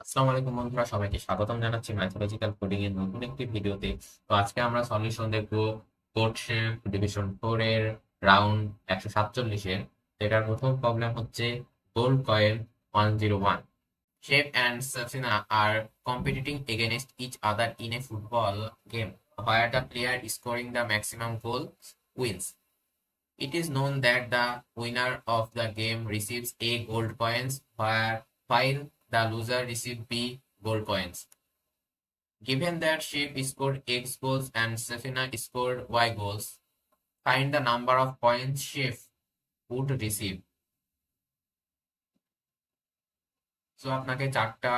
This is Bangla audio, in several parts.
আসসালামু আলাইকুম বন্ধুরা, সবাইকে স্বাগতম জানাচ্ছি ম্যাথলজিক্যাল কোডিং এর নতুন একটি ভিডিওতে। তো আজকে আমরা সলিউশন দেখবো কোড শেপ ডিভিশন 4 এর রাউন্ড 147 এর। এটার প্রথম প্রবলেম হচ্ছে gold coin 101। Shape and Safina are competing against each other in a football game where the player scoring the maximum goal wins. It is known that the winner of the game receives A gold coins while the loser receives B gold coins. Given that Sheep scored X goals and Safina scored Y goals, find the number of points Sheep would receive. So আপনাকে চারটা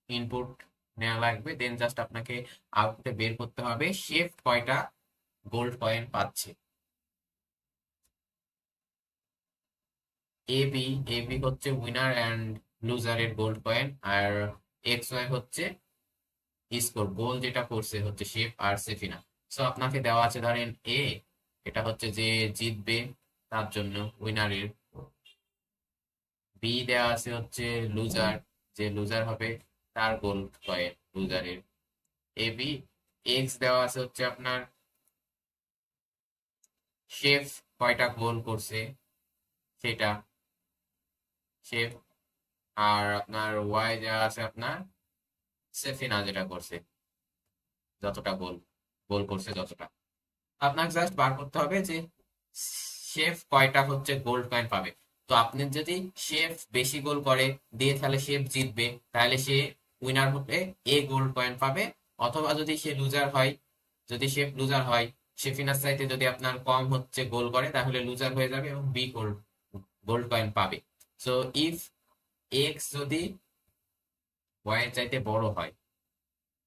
ইনপুট নেওয়া লাগবে, দেন জাস্ট আপনাকে আউটপুটে বের করতে হবে শেফ কয়টা গোল্ড কয়েন পাচ্ছে। এ বি হচ্ছে উইনার অ্যান্ড লুজারের গোল্ড কয়েন, আর এক্স ওয়াই হচ্ছে স্কোর গোল যেটা করছে হচ্ছে শেফ আর সেফিনা। সো আপনাকে দেওয়া আছে ধরেন এ, এটা হচ্ছে যে জিতবে তার জন্য উইনারের। বি দেওয়া আছে হচ্ছে লুজার, যে লুজার হবে তার গোল কয়েন লুজারের। এ বি এক্স দেওয়া আছে হচ্ছে আপনার শেফ কয়টা গোল করছে সেটা শেফ, আর আপনার ওয়াই দেওয়া আছে আপনার সেফিনা যেটা করছে যতটা গোল গোল করছে যতটা। আপনাকে জাস্ট বার করতে হবে যে শেফ কয়টা হচ্ছে গোল্ড কয়েন পাবে। তো আপনি যদি শেফ বেশি গোল করে দিয়ে তাহলে শেফ জিতবে, তাহলে সে উইনার হতে এ গোল্ড কয়েন পাবে। অথবা যদি সে লুজার হয়, যদি শেফ লুজার হয়, শেফিনার চাইতে যদি আপনার কম হচ্ছে গোল করে তাহলে লুজার হয়ে যাবে এবং বি গোল্ড গোল্ড কয়েন পাবে। সো ইফ এক্স যদি ওয়াই এর চাইতে বড় হয়,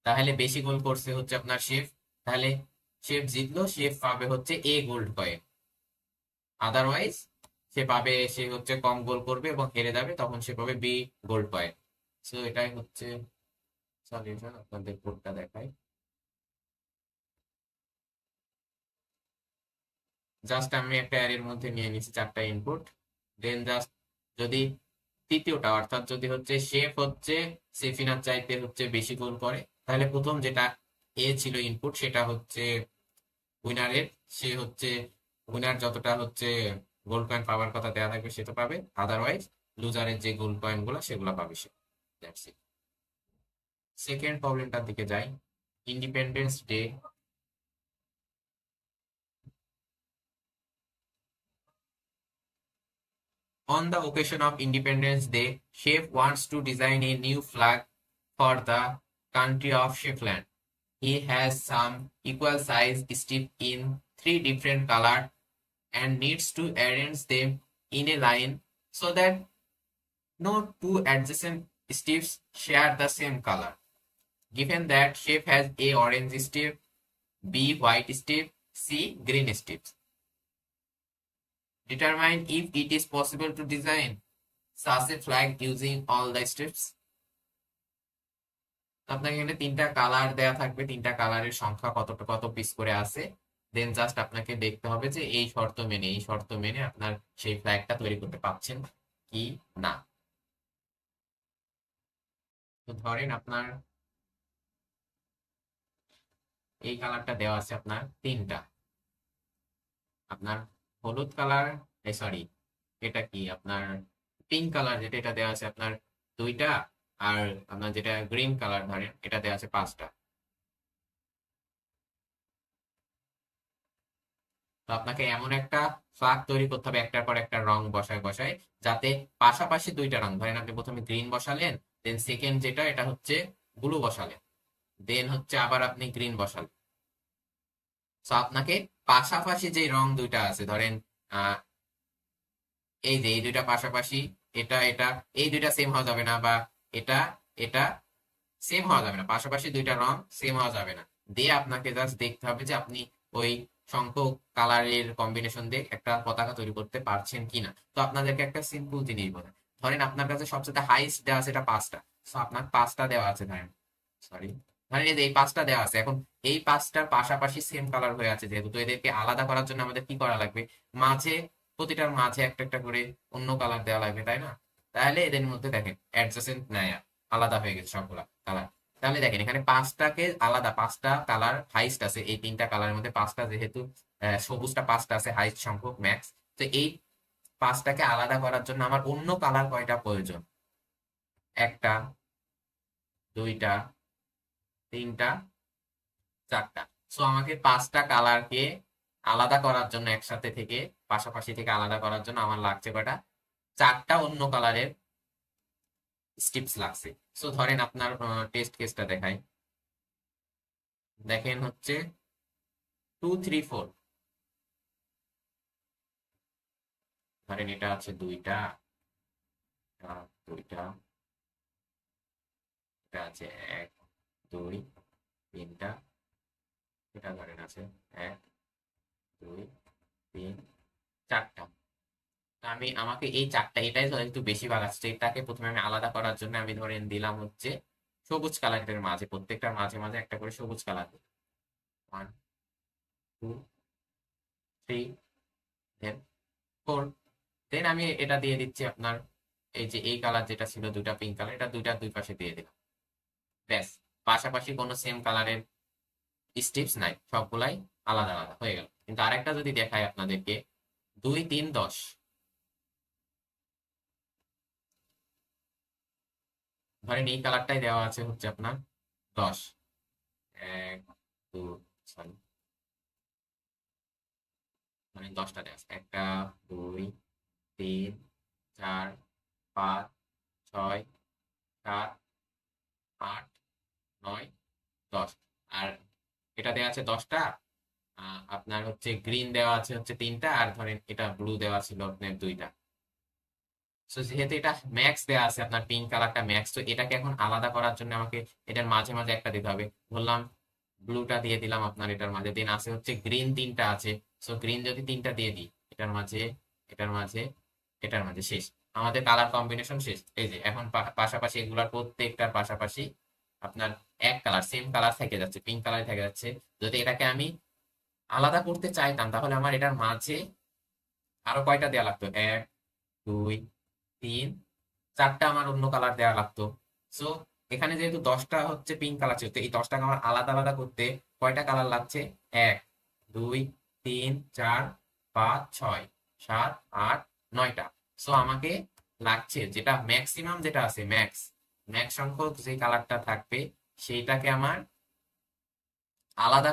তাহলে বেশি গোল করছে হচ্ছে আপনার শেফ, তাহলে শেফ জিতলো, শেফ পাবে হচ্ছে এ গোল্ড কয়েন। আদারওয়াইজ সে হচ্ছে কম গোল করবে এবং হেরে যাবে, তখন সে পাবে বি গোল্ড কয়েন। সো এটাই হচ্ছে সলিউশন। আপনাদের কোডটা দেখাই, জাস্ট আমি একটা অ্যারের মধ্যে নিয়ে নিচ্ছি চারটা ইনপুট। দেন জাস্ট যদি তৃতীয়টা অর্থাৎ যদি হচ্ছে শেফ হচ্ছে সেফিনার চাইতে হচ্ছে বেশি গোল করে, তাহলে প্রথম যেটা এ ছিল ইনপুট সেটা হচ্ছে উইনারের, সে হচ্ছে উইনার যতটা হচ্ছে গোল্ড কয়েন পাওয়ার কথা দেওয়া থাকবে সে তো পাবে, আদারওয়াইজ লুজারের যে গোল্ড কয়েন গুলো সেগুলো পাবে সে। That's it. সেকেন্ড প্রবলেমটার দিকে যাই। Independence day. On the occasion of Independence Day, Chef wants to design a new flag for the country of Sheffield. He has some equal size strips in three different colors and needs to arrange them in a line so that no two adjacent strips share the same color. Given that Chef has A orange strip, B white strip, C green strips. Determine if it is possible to design such a flag using all the strips. আপনাকে এখানে তিনটা কালার দেয়া থাকবে, তিনটা কালারের সংখ্যা কত পিস করে আছে। দেন জাস্ট আপনাকে দেখতে হবে যে এই শর্ত মেনে আপনার সেই ফ্ল্যাগটা তৈরি করতে পারছেন কি না। তো ধরেন আপনার এই কালারটা দেওয়া আছে আপনার তিনটা, আপনার হলুদ কালার, সরি এটা কি আপনার পিঙ্ক কালার যেটা, এটা দেওয়া আছে আপনার দুইটা, আর আপনার যেটা গ্রিন কালার ধরেন এটা দেওয়া আছে পাঁচটা। তো আপনাকে এমন একটা ফ্লাগ তৈরি করতে হবে একটার পর একটা রং বসায় বসায়, যাতে পাশাপাশি দুইটা রং, ধরেন আপনি প্রথমে গ্রিন বসালেন, দেন সেকেন্ড যেটা এটা হচ্ছে ব্লু বসালেন, দেন হচ্ছে আবার আপনি গ্রিন বসালেন। তো আপনাকে পাশাপাশি যে রং দুইটা আছে ধরেন আহ এই যে এই দুইটা পাশাপাশি, এটা এটা এই দুইটা সেম হওয়া যাবে না, বা এটা এটা সেম হওয়া যাবে না, পাশাপাশি দুইটা রং সেম হওয়া যাবে না। দিয়ে আপনাকে জাস্ট দেখতে হবে যে আপনি ওই সংখ্যক কালারের কম্বিনেশন দিয়ে একটা পতাকা তৈরি করতে পারছেন কিনা। তো আপনাদেরকে একটা সিম্পল জিনিস বলে, ধরেন আপনার কাছে সবচেয়ে হাইস্ট দেওয়া আছে এটা পাঁচটা, তো আপনার পাঁচটা দেওয়া আছে ধরেন, সরি ধরেন এই যে এই পাঁচটা দেওয়া আছে, এখন এই পাঁচটার পাশাপাশি সেম কালার হয়ে আছে যেহেতু, তো এদেরকে আলাদা করার জন্য আমাদের কি করা লাগবে, মাঝে প্রতিটার মাঝে একটা একটা করে অন্য কালার দেওয়া লাগবে, তাই না? তাহলে এদের মধ্যে দেখেন অ্যাডজাসেন্ট নেয়, আলাদা হয়ে গেছে সবগুলা কালার। তাহলে দেখেন এখানে পাঁচটাকে আলাদা, পাঁচটা কালার হাইস্ট আছে এই তিনটা কালারের মধ্যে, পাঁচটা যেহেতু সবুজটা পাঁচটা আছে হাইস্ট সংখ্যক ম্যাক্স। তো এই পাঁচটাকে আলাদা করার জন্য আমার অন্য কালার কয়টা প্রয়োজন? একটা, দুইটা, তিনটা, চারটা। সো আমাকে পাঁচটা কালারকে আলাদা করার জন্য, একসাথে থেকে পাশাপাশি থেকে আলাদা করার জন্য আমার লাগছে কয়টা? চারটা অন্য কালারের স্ট্রিপস লাগছে। সো ধরেন আপনার টেস্ট কেসটা দেখাই, দেখেন হচ্ছে 2 3 4, ধরেন এটা আছে দুইটা, দুইটা, এটা আছে এক, দুই, তিনটা, এটা ধরেন আছে এক, দুই, তিন, চারটা। তো আমি আমাকে এই চারটা, এটাই ধরেন একটু বেশি ভাগ আসছে, এটাকে প্রথমে আমি আলাদা করার জন্য আমি ধরেন দিলাম হচ্ছে সবুজ কালারের মাঝে, প্রত্যেকটার মাঝে মাঝে একটা করে সবুজ কালার, 1 2 3 দেন 4। দেন আমি এটা দিয়ে দিচ্ছি আপনার এই যে এই কালার যেটা ছিল দুইটা পিঙ্ক কালার, এটা দুইটা দুই পাশে দিয়ে দিলাম। ব্যাস, পাশাপাশি কোনো সেম কালারের স্ট্রিপস নাই, সবগুলাই আলাদা আলাদা হয়ে গেল। কিন্তু আরেকটা যদি দেখাই আপনাদেরকে, 2 3 10, ধরেন এই কালারটাই দেওয়া আছে হচ্ছে আপনার 10, এক, দুই, সরি, মানে 10টা দেওয়া আছে, একটা, দুই, তিন, চার, পাঁচ, ছয়, সাত, আট, নয়, 10। আর এটা দেওয়া আছে 10টা, আপনার হচ্ছে গ্রিন দেওয়া আছে হচ্ছে তিনটা, আর ধরেন এটা ব্লু দেওয়া ছিল আপনার দুইটা। সো যেহেতু এটা ম্যাক্স দেওয়া আছে, আপনার পিঙ্ক কালারটা ম্যাক্স, তো এটাকে এখন আলাদা করার জন্য আমাকে এটার মাঝে মাঝে একটা দিতে হবে। ধরলাম ব্লুটা দিয়ে দিলাম আপনার এটার মাঝে, দেন আছে হচ্ছে গ্রিন তিনটা আছে, সো গ্রিন যদি তিনটা দিয়ে দিই এটার মাঝে, এটার মাঝে, এটার মাঝে, শেষ, আমাদের কালার কম্বিনেশন শেষ। এই যে এখন পাশাপাশি এগুলার প্রত্যেকটার পাশাপাশি আপনার এক কালার, সেম কালার থেকে যাচ্ছে, পিঙ্ক কালার থেকে যাচ্ছে। যদি এটাকে আমি আলাদা করতে চাইতাম তাহলে আমার এটার মাঝে আরো কয়টা দেওয়া লাগতো? এক, দুই, তিন, চারটা আমার অন্য কালার দেওয়া লাগতো। সো এখানে যেহেতু 10টা হচ্ছে পিঙ্ক কালার ছিল, তো এই 10টাকে আমার আলাদা আলাদা করতে কয়টা কালার লাগছে? এক, দুই, তিন, চার, পাঁচ, ছয়, সাত, আট, 9টা। সো আমাকে লাগছে যেটা ম্যাক্সিমাম, যেটা আছে ম্যাক্স, ম্যাক্স সংখ্যক যে কালারটা থাকবে সেইটাকে আমার আলাদা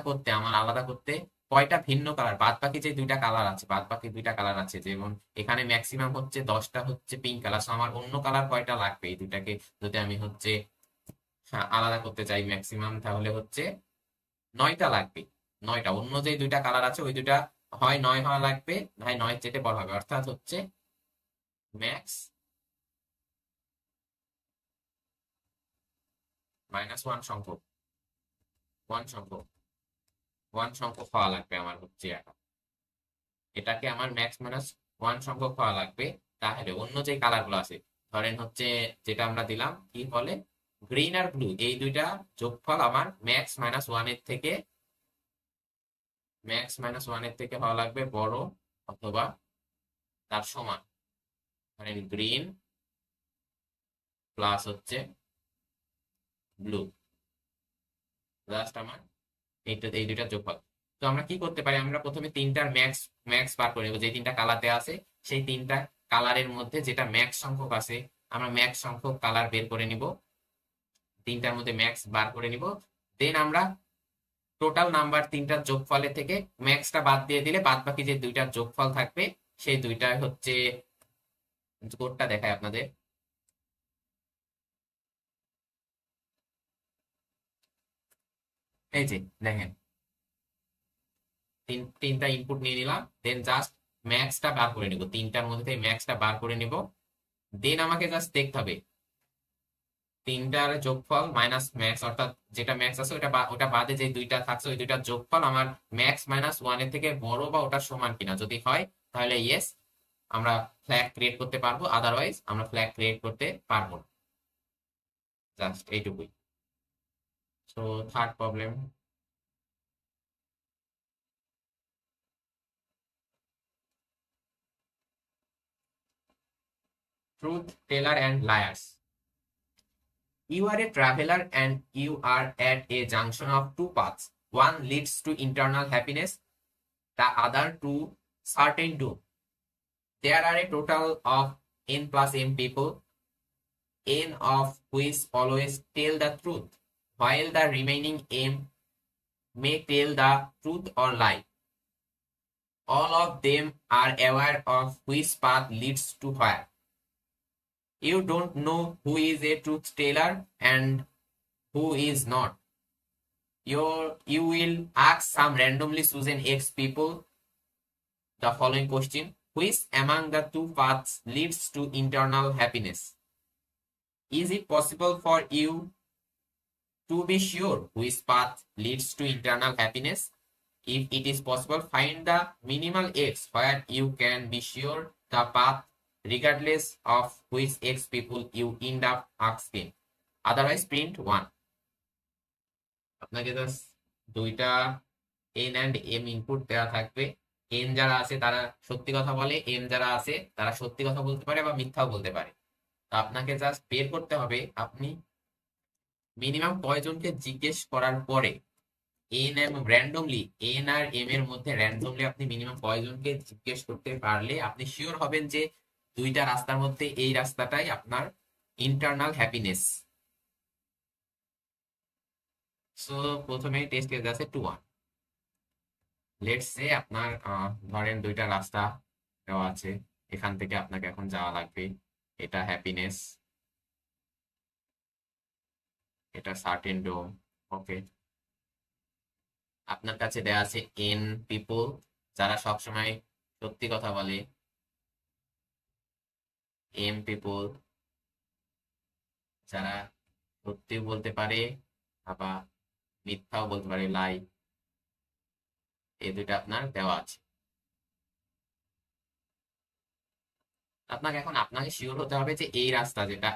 করতে কয়টা ভিন্ন কালার, বাদ বাকি যে দুইটা কালার আছে, বাদ বাকি দুইটা কালার আছে, যেমন এখানে ম্যাক্সিমাম হচ্ছে 10টা হচ্ছে পিঙ্ক কালার, আমার অন্য কালার কয়টা লাগবে এই দুইটাকে যদি আমি হচ্ছে আলাদা করতে চাই ম্যাক্সিমাম, তাহলে হচ্ছে 9টা লাগবে। 9টা, অন্য যে দুইটা কালার আছে ওই দুইটা হয় 9 হওয়া লাগবে, হয় 9 চেটে বড় হবে, অর্থাৎ হচ্ছে ম্যাক্স -1 সংখ্যক, 1 সংখ্যক, 1 সংখ্যক হওয়া লাগবে আমার হচ্ছে এটা, এটাকে আমার ম্যাক্স মাইনাস 1 সংখ্যক হওয়া লাগবে। তাহলে অন্য যে কালার গুলো আছে, ধরেন হচ্ছে যেটা আমরা দিলাম কি বলে, গ্রিন আর ব্লু, এই দুইটা যোগফল আমার ম্যাক্স মাইনাস ওয়ান এর থেকে হওয়া লাগবে বড় অথবা তার সমান। ধরেন গ্রিন প্লাস হচ্ছে ব্লু, জাস্ট আমার এইটা, এই দুইটা যোগফল। তো আমরা কি করতে পারি, আমরা প্রথমে তিনটার ম্যাক্স ম্যাক্স বার করে নেবো, যে তিনটা কালার দেওয়া আছে সেই তিনটা কালারের মধ্যে যেটা ম্যাক্স সংখ্যক আছে, আমরা ম্যাক্স সংখ্যক কালার বের করে নিব, তিনটার মধ্যে ম্যাক্স বার করে নিব। দেন আমরা টোটাল নাম্বার তিনটার যোগফলের থেকে ম্যাক্সটা বাদ দিয়ে দিলে বাদ বাকি যে দুইটার যোগফল থাকবে সেই দুইটাই হচ্ছে, কোডটা দেখায় আপনাদের, এই যে দেখেন তিনটা ইনপুট নিয়ে নিলাম, দেন জাস্ট ম্যাক্সটা বার করে নিব, তিনটার মধ্যে থেকে ম্যাক্সটা বার করে নিব। দেন আমাকে জাস্ট দেখতে হবে তিনটার যোগফল মাইনাস ম্যাক্স, অর্থাৎ যেটা ম্যাক্স আছে ওটা ওটা বাদে যে দুইটা থাকছে ওই দুইটার যোগফল আমার ম্যাক্স -1 এর থেকে বড় বা ওটার সমান কিনা, যদি হয় তাহলে ইয়েস, আমরা ফ্ল্যাগ ক্রিয়েট করতে পারবো, আদারওয়াইজ আমরা ফ্ল্যাগ ক্রিয়েট করতে পারবো না। জাস্ট এইটুকুই। So third problem, truth teller and liars. You are a traveler and you are at a junction of two paths. One leads to internal happiness, the other to certain doom. There are a total of n plus m people, n of which always tell the truth, while the remaining m may tell the truth or lie. All of them are aware of which path leads to where. You don't know who is a truth teller and who is not. You will ask some randomly chosen X people the following question: which among the two paths leads to internal happiness? Is it possible for you to be sure which path leads to internal happiness? If it is possible, find the minimal X where you can be sure the path regardless of which X people you end up asking. Otherwise, print 1. আপনাকে জাস্ট দুইটা n and m ইনপুট দেওয়া থাকবে। n যারা আছে তারা সত্যি কথা বলে, m যারা আছে তারা সত্যি কথা বলতে পারে বা মিথ্যাও বলতে পারে। তো আপনাকে জাস্ট বের করতে হবে আপনি মিনিমাম কয়জনকে জিজ্ঞেস করার পরে n এবং র্যান্ডমলি n আর m এর মধ্যে র্যান্ডমলি আপনি মিনিমাম কয়জনকে জিজ্ঞেস করতে পারলে আপনি শিওর হবেন যে দুইটা রাস্তার মধ্যে এই রাস্তাটাই আপনার ইন্টারনাল হ্যাপিনেস। সো প্রথমে টেস্ট কেস আছে 2-1। লেটস সে আপনার ধরেন দুইটা রাস্তা দেওয়া আছে, এখান থেকে আপনাকে এখন যাওয়া লাগবে। এটা হ্যাপিনেস, এটা সার্টেন ডোম। ওকে, আপনার কাছে দেওয়া আছে n পিপল যারা সবসময় সত্যি কথা বলে, m পিপল যারা সত্যি বলতে পারে আবার মিথ্যাও বলতে পারে, লাই। এই দুইটা আপনার দেওয়া আছে। আপনাকে এখন আপনাকে শিওর হতে হবে যে এই রাস্তা যেটা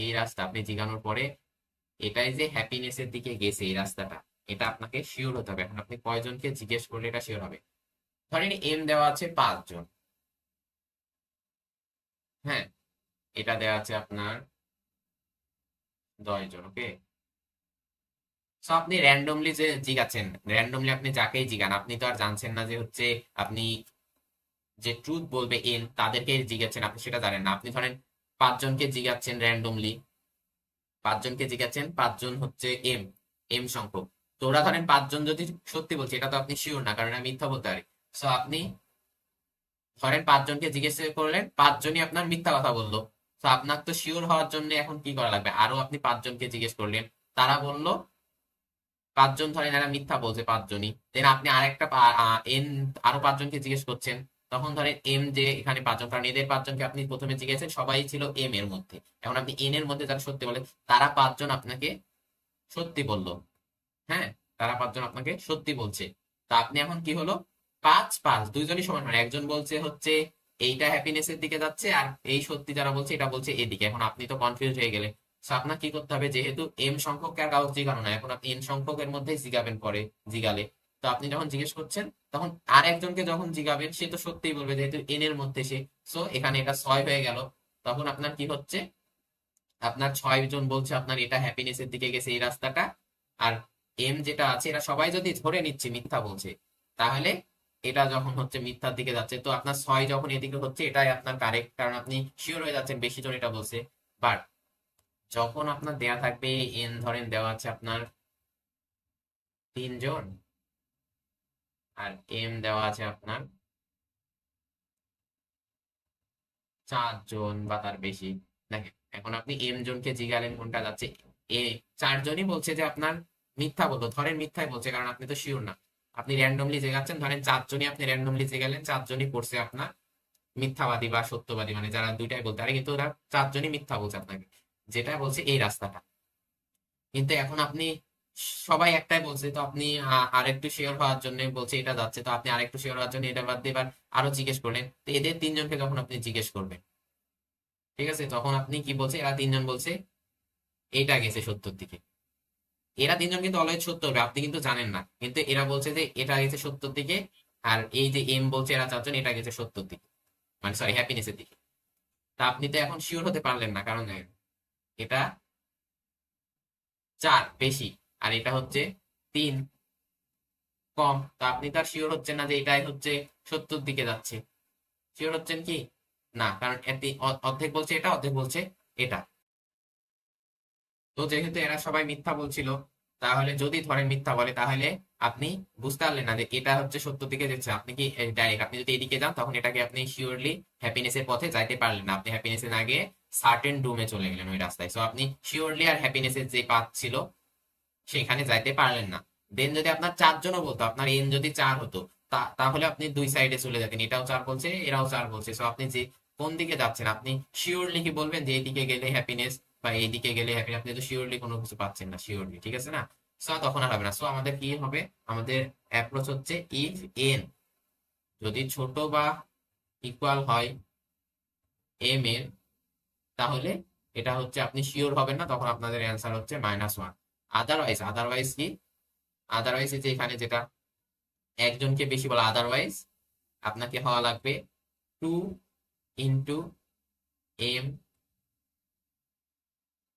এই রাস্তা আপনি জিগানোর পরে এটাই যে হ্যাপিনেসের দিকে গেছে এই রাস্তাটা, এটা আপনাকে শিওর হতে হবে। এখন আপনি কয়জনকে জিজ্ঞেস করলে এটা শিওর হবে? ধরেন এম দেওয়া আছে 5 জন, হ্যাঁ, এটা দেওয়া আছে আপনার 10 জন। ওকে, সো আপনি র্যান্ডমলি যে জিগাচ্ছেন, র্যান্ডমলি আপনি যাকেই জিগান, আপনি তো আর জানছেন না যে হচ্ছে আপনি যে ট্রুথ বলবে এন তাদেরকে জিগাচ্ছেন, আপনি সেটা জানেন না। আপনি ধরেন 5 জনকে জিগাচ্ছেন র্যান্ডমলি, 5 জনকে জিগাচ্ছেন, 5 জন হচ্ছে এম এম সংখ্যক। তো ওরা ধরেন 5 জন যদি সত্যি বলছে, এটা তো আপনি শিওর না, কারণ আমি মিথ্যা বলতে পারি। সো আপনি ধরেন 5 জনকে জিজ্ঞেস করলেন, 5 জনই আপনার মিথ্যা কথা বললো। তো আপনার তো শিওর হওয়ার জন্য এখন কি করা লাগবে? আরো আপনি 5 জনকে জিজ্ঞেস করলেন, তারা বললো 5 জন ধরেন এরা মিথ্যা বলছে 5 জনই। দেন আপনি আরেকটা এন আরো 5 জনকে জিজ্ঞেস করছেন, তখন ধরেন এম যে এখানে 5 জন, কারণ এদের 5 জনকে আপনি প্রথমে জিজ্ঞেসেন সবাই ছিল এম এর মধ্যে। এখন আপনি এন এর মধ্যে যারা সত্যি বলে তারা 5 জন আপনাকে সত্যি বললো, হ্যাঁ, তারা 5 জন আপনাকে সত্যি বলছে। তা আপনি এখন কি হলো 5-5 দুইজনই সমান হয়। একজন বলছে হচ্ছে এইটা হ্যাপিনেসের দিকে যাচ্ছে আর এই সত্যি যারা বলছে এটা বলছে এদিকে। এখন আপনি তো কনফিউজ হয়ে গেলে, সো আপনার কি করতে হবে, যেহেতু এম সংখ্যক আর কাগজ জিগানো না, এখন আপনি এন সংখ্যকের মধ্যেই জিগাবেন পরে জিগালে। তো আপনি যখন জিজ্ঞেস করছেন তখন আর একজনকে যখন জিগাবেন সে তো সত্যিই বলবে যেহেতু এন এর মধ্যে সে। সো এখানে এটা 6 হয়ে গেল। তখন আপনার কি হচ্ছে, আপনার 6 জন বলছে আপনার এটা হ্যাপিনেসের দিকে গেছে এই রাস্তাটা, আর এম যেটা আছে এরা সবাই যদি ধরে নিচ্ছে মিথ্যা বলছে, তাহলে এটা যখন হচ্ছে মিথ্যার দিকে যাচ্ছে, তো আপনার 6 যখন এদিকে হচ্ছে এটাই আপনার কারেক্ট, কারণ আপনি শিওর হয়ে যাচ্ছেন বেশি জন এটা বলছে। বাট যখন আপনার দেয়া থাকবে এন, ধরেন দেওয়া আছে আপনার 3 জন আর এম দেওয়া আছে আপনার 4 জন বা তার বেশি। দেখেন এখন আপনি এম জনকে জিজ্ঞালেন কোনটা যাচ্ছে, এ 4 জনই বলছে যে আপনার মিথ্যা বলতো, ধরেন মিথ্যাই বলছে কারণ আপনি তো শিওর না। আপনি র্যান্ডমলি জেগাচ্ছেন, ধরেন 4 জনই আপনি র্যান্ডমলি জেগালেন, 4 জনই পড়ছে আপনার মিথ্যাবাদী বা সত্যবাদী, মানে যারা দুইটাই বলতে পারে, কিন্তু ওরা 4 জনই মিথ্যা বলছে আপনাকে, যেটা বলছে এই রাস্তাটা। কিন্তু এখন আপনি সবাই একটাই বলছে, তো আপনি আরেকটু শিওর হওয়ার জন্য বলছে এটা যাচ্ছে, তো আপনি আরেকটু শিওর হওয়ার জন্য এটা বাদ দিয়ে এবার আরো জিজ্ঞেস করলেন। তো এদের 3 জনকে যখন আপনি জিজ্ঞেস করবেন, ঠিক আছে, তখন আপনি কি বলছে, এরা 3 জন বলছে এইটা গেছে সত্যর দিকে। এরা 3 জন কিন্তু অলওয়েজ সত্য হবে, আপনি কিন্তু জানেন না, কিন্তু এরা বলছে যে এটা গেছে সত্যর দিকে। আর এই যে এম বলছে এরা 4 জন এটা গেছে সত্যর দিকে, মানে সরি হ্যাপিনেসের দিকে। তা আপনি তো এখন শিওর হতে পারলেন না, কারণ এটা 4 বেশি, আর এটা হচ্ছে 3 কম, তো আপনি তো আর শিওর হচ্ছেন না যে এটাই হচ্ছে সত্যর দিকে যাচ্ছে। শিওর হচ্ছেন কি? না, কারণ এতে অর্ধেক বলছে এটা, অর্ধেক বলছে এটা। তো যেহেতু এরা সবাই মিথ্যা বলছিল, তাহলে যদি ধরেন মিথ্যা বলে, তাহলে আপনি বুঝতে পারলেন না যে এটা হচ্ছে সত্য দিকে যাচ্ছে। আপনি কি ডাইরেক্ট আপনি যদি এদিকে যান, তখন এটাকে আপনি শিওরলি হ্যাপিনেসের পথে যাইতে পারলেন না, আপনি হ্যাপিনেসে না গিয়ে সার্টেন ডুমে চলে গেলেন ওই রাস্তায়। সো আপনি শিওরলি আর হ্যাপিনেসের যে পাথ ছিল সেখানে যাইতে পারলেন না। দেন যদি আপনার 4 জনও বলতো, আপনার এন যদি 4 হতো, তাহলে আপনি দুই সাইডে চলে যেতেন, এটাও 4 বলছে এরাও 4 বলছে। সো আপনি যে কোন দিকে যাচ্ছেন, আপনি শিওরলি কি বলবেন যে এইদিকে গেলে হ্যাপিনেস বা এইদিকে গেলে হ্যাপিনেস? আপনি তো শিওরলি কোনো কিছু পাচ্ছেন না, শিওরলি, ঠিক আছে না? সো তখন আর হবে না। সো আমাদের কি হবে? আমাদের অ্যাপ্রোচ হচ্ছে ইফ এন যদি ছোট বা ইকুয়াল হয় এম এর, তাহলে এটা হচ্ছে আপনি শিওর হবেন না, তখন আপনাদের অ্যান্সার হচ্ছে -1। আদারওয়াইজ, আদারওয়াইজ কি? আদারওয়াইজ যে এখানে যেটা একজনকে বেশি বলা, আদারওয়াইজ আপনাকে হওয়া লাগবে 2 ইন্টু এম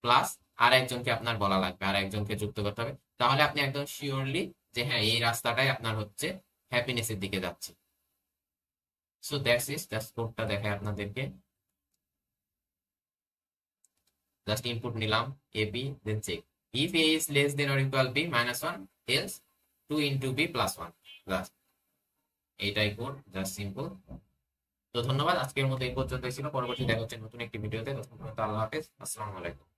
প্লাস আর একজনকে আপনার বলা লাগবে, আর একজনকে যুক্ত করতে হবে। তাহলে আপনি একদম শিওরলি যে হ্যাঁ এই রাস্তাটাই আপনার হচ্ছে হ্যাপিনেসের দিকে যাচ্ছে। সো দ্যাটস ইট, জাস্ট কোডটা দেখায় আপনাদেরকে। জাস্ট ইনপুট নিলাম A B, then check if A is less than or equal B -1, else 2 into B plus 1। Just এইটাই কোড, জাস্ট সিম্পল। তো ধন্যবাদ, আজকের মতো এই পর্যন্তই ছিল। পরবর্তী দেখা হচ্ছে নতুন একটি ভিডিওতে। ততক্ষণ পর্যন্ত আল্লাহ হাফেজ, আসসালামু আলাইকুম।